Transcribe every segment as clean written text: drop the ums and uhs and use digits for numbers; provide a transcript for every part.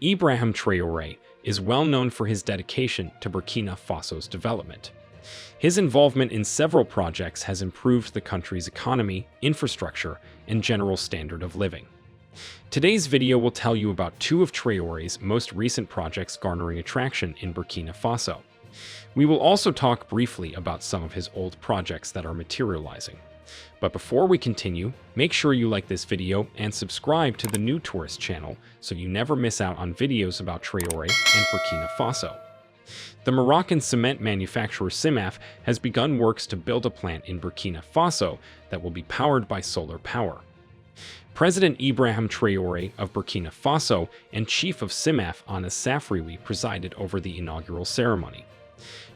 Ibrahim Traore is well known for his dedication to Burkina Faso's development. His involvement in several projects has improved the country's economy, infrastructure, and general standard of living. Today's video will tell you about two of Traore's most recent projects garnering attraction in Burkina Faso. We will also talk briefly about some of his old projects that are materializing. But before we continue, make sure you like this video and subscribe to the New Tourist channel so you never miss out on videos about Traore and Burkina Faso. The Moroccan cement manufacturer CIMAF has begun works to build a plant in Burkina Faso that will be powered by solar power. President Ibrahim Traore of Burkina Faso and Chief of CIMAF Anas Safriwi presided over the inaugural ceremony.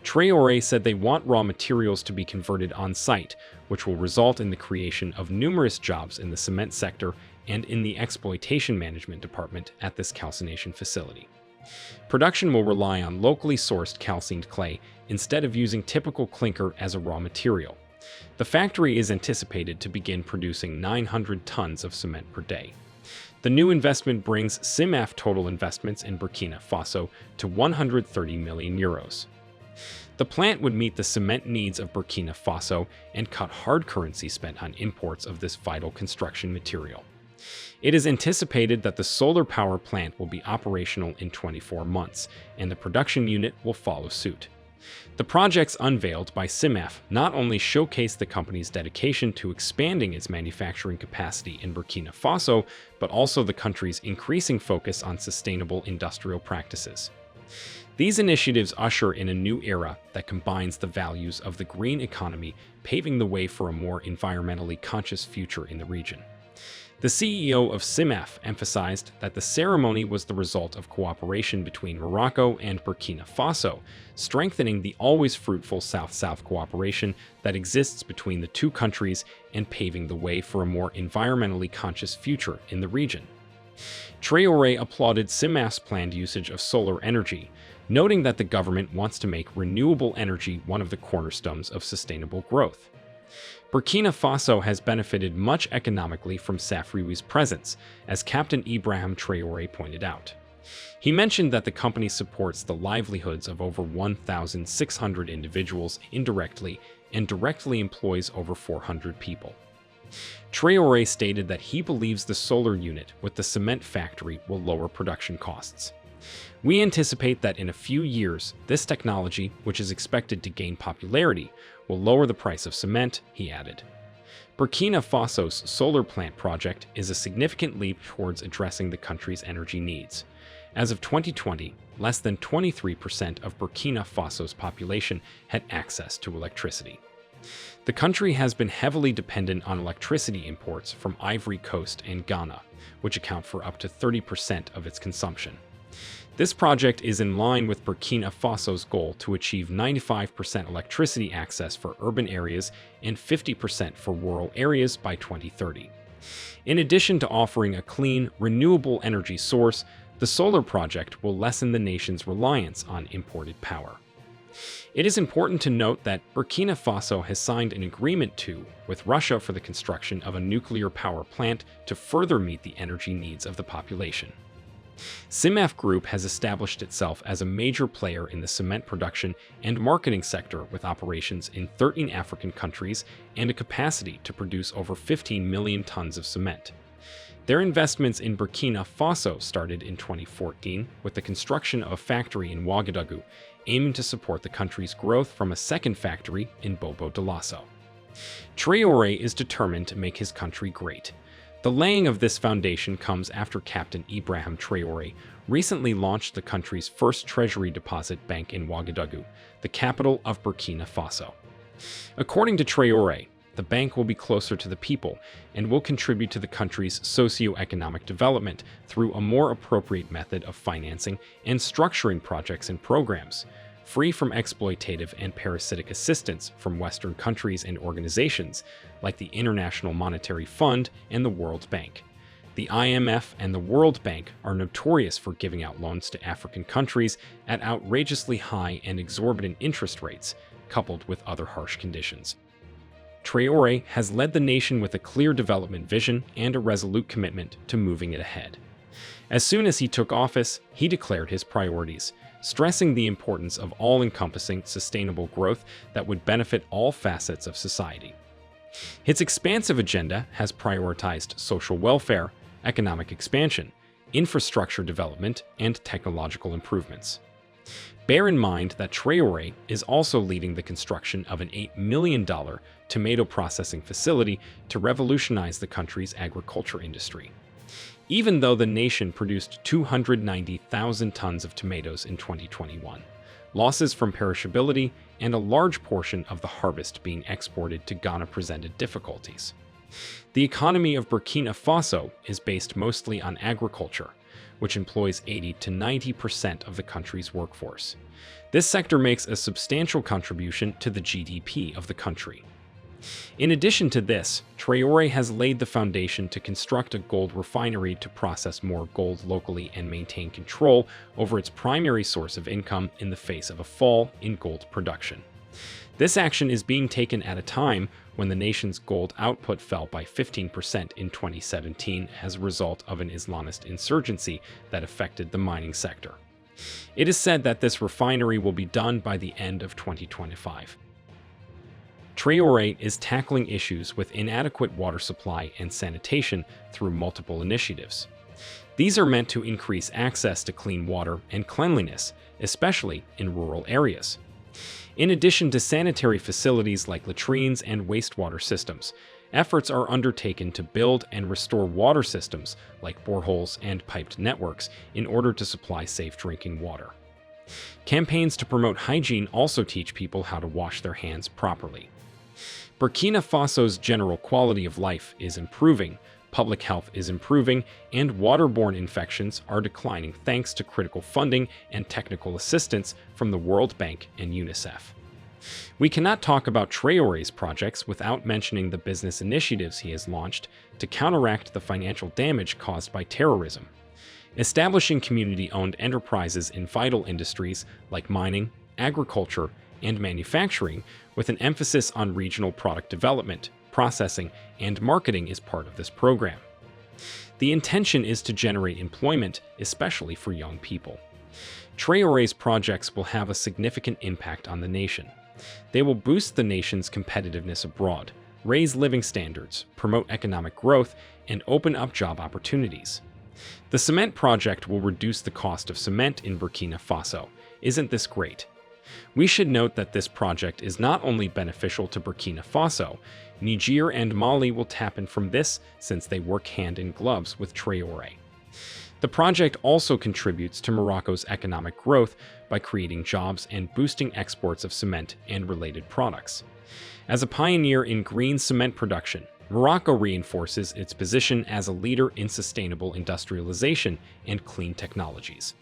Traore said they want raw materials to be converted on-site, which will result in the creation of numerous jobs in the cement sector and in the exploitation management department at this calcination facility. Production will rely on locally sourced calcined clay instead of using typical clinker as a raw material. The factory is anticipated to begin producing 900 tons of cement per day. The new investment brings CIMAF total investments in Burkina Faso to 130 million euros. The plant would meet the cement needs of Burkina Faso and cut hard currency spent on imports of this vital construction material. It is anticipated that the solar power plant will be operational in 24 months, and the production unit will follow suit. The projects unveiled by CIMAF not only showcase the company's dedication to expanding its manufacturing capacity in Burkina Faso, but also the country's increasing focus on sustainable industrial practices. These initiatives usher in a new era that combines the values of the green economy, paving the way for a more environmentally conscious future in the region. The CEO of CIMAF emphasized that the ceremony was the result of cooperation between Morocco and Burkina Faso, strengthening the always fruitful South-South cooperation that exists between the two countries and paving the way for a more environmentally conscious future in the region. Traore applauded CIMAF's planned usage of solar energy, noting that the government wants to make renewable energy one of the cornerstones of sustainable growth. Burkina Faso has benefited much economically from Safriwi's presence, as Captain Ibrahim Traore pointed out. He mentioned that the company supports the livelihoods of over 1,600 individuals indirectly and directly employs over 400 people. Traore stated that he believes the solar unit with the cement factory will lower production costs. We anticipate that in a few years, this technology, which is expected to gain popularity, will lower the price of cement, he added. Burkina Faso's solar plant project is a significant leap towards addressing the country's energy needs. As of 2020, less than 23% of Burkina Faso's population had access to electricity. The country has been heavily dependent on electricity imports from Ivory Coast and Ghana, which account for up to 30% of its consumption. This project is in line with Burkina Faso's goal to achieve 95% electricity access for urban areas and 50% for rural areas by 2030. In addition to offering a clean, renewable energy source, the solar project will lessen the nation's reliance on imported power. It is important to note that Burkina Faso has signed an agreement with Russia for the construction of a nuclear power plant to further meet the energy needs of the population. CIMAF Group has established itself as a major player in the cement production and marketing sector with operations in 13 African countries and a capacity to produce over 15 million tons of cement. Their investments in Burkina Faso started in 2014 with the construction of a factory in Ouagadougou, aiming to support the country's growth from a second factory in Bobo Dioulasso. Traore is determined to make his country great. The laying of this foundation comes after Captain Ibrahim Traore recently launched the country's first treasury deposit bank in Ouagadougou, the capital of Burkina Faso. According to Traore, the bank will be closer to the people and will contribute to the country's socio-economic development through a more appropriate method of financing and structuring projects and programs, free from exploitative and parasitic assistance from Western countries and organizations like the International Monetary Fund and the World Bank. The IMF and the World Bank are notorious for giving out loans to African countries at outrageously high and exorbitant interest rates, coupled with other harsh conditions. Traore has led the nation with a clear development vision and a resolute commitment to moving it ahead. As soon as he took office, he declared his priorities, stressing the importance of all-encompassing sustainable growth that would benefit all facets of society. His expansive agenda has prioritized social welfare, economic expansion, infrastructure development, and technological improvements. Bear in mind that Traore is also leading the construction of an $8 million tomato processing facility to revolutionize the country's agriculture industry. Even though the nation produced 290,000 tons of tomatoes in 2021, losses from perishability and a large portion of the harvest being exported to Ghana presented difficulties. The economy of Burkina Faso is based mostly on agriculture, which employs 80 to 90% of the country's workforce. This sector makes a substantial contribution to the GDP of the country. In addition to this, Traore has laid the foundation to construct a gold refinery to process more gold locally and maintain control over its primary source of income in the face of a fall in gold production. This action is being taken at a time when the nation's gold output fell by 15% in 2017 as a result of an Islamist insurgency that affected the mining sector. It is said that this refinery will be done by the end of 2025. Traore is tackling issues with inadequate water supply and sanitation through multiple initiatives. These are meant to increase access to clean water and cleanliness, especially in rural areas. In addition to sanitary facilities like latrines and wastewater systems, efforts are undertaken to build and restore water systems like boreholes and piped networks in order to supply safe drinking water. Campaigns to promote hygiene also teach people how to wash their hands properly. Burkina Faso's general quality of life is improving, public health is improving, and waterborne infections are declining thanks to critical funding and technical assistance from the World Bank and UNICEF. We cannot talk about Traore's projects without mentioning the business initiatives he has launched to counteract the financial damage caused by terrorism. Establishing community-owned enterprises in vital industries like mining, agriculture, and manufacturing, with an emphasis on regional product development, processing, and marketing is part of this program. The intention is to generate employment, especially for young people. Traore's projects will have a significant impact on the nation. They will boost the nation's competitiveness abroad, raise living standards, promote economic growth, and open up job opportunities. The cement project will reduce the cost of cement in Burkina Faso. Isn't this great? We should note that this project is not only beneficial to Burkina Faso, Niger and Mali will tap in from this since they work hand in gloves with Traore. The project also contributes to Morocco's economic growth by creating jobs and boosting exports of cement and related products. As a pioneer in green cement production, Morocco reinforces its position as a leader in sustainable industrialization and clean technologies.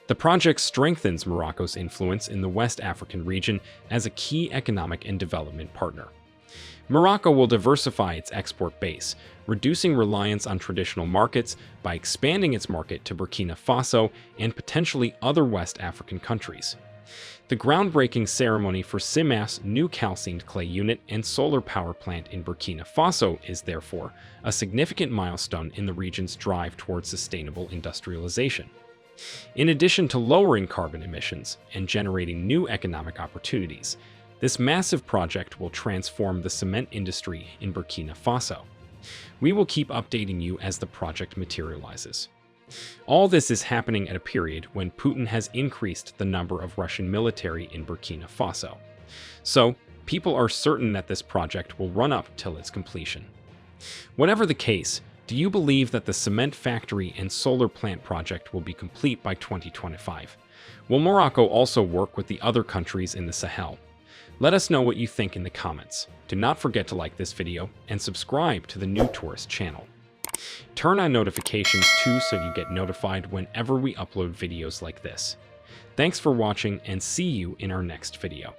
The project strengthens Morocco's influence in the West African region as a key economic and development partner. Morocco will diversify its export base, reducing reliance on traditional markets by expanding its market to Burkina Faso and potentially other West African countries. The groundbreaking ceremony for CIMAF's new calcined clay unit and solar power plant in Burkina Faso is therefore a significant milestone in the region's drive towards sustainable industrialization. In addition to lowering carbon emissions and generating new economic opportunities, this massive project will transform the cement industry in Burkina Faso. We will keep updating you as the project materializes. All this is happening at a period when Putin has increased the number of Russian military in Burkina Faso. So, people are certain that this project will run up till its completion. Whatever the case, do you believe that the cement factory and solar plant project will be complete by 2025? Will Morocco also work with the other countries in the Sahel? Let us know what you think in the comments. Do not forget to like this video and subscribe to the New Tourist channel. Turn on notifications too so you get notified whenever we upload videos like this. Thanks for watching and see you in our next video.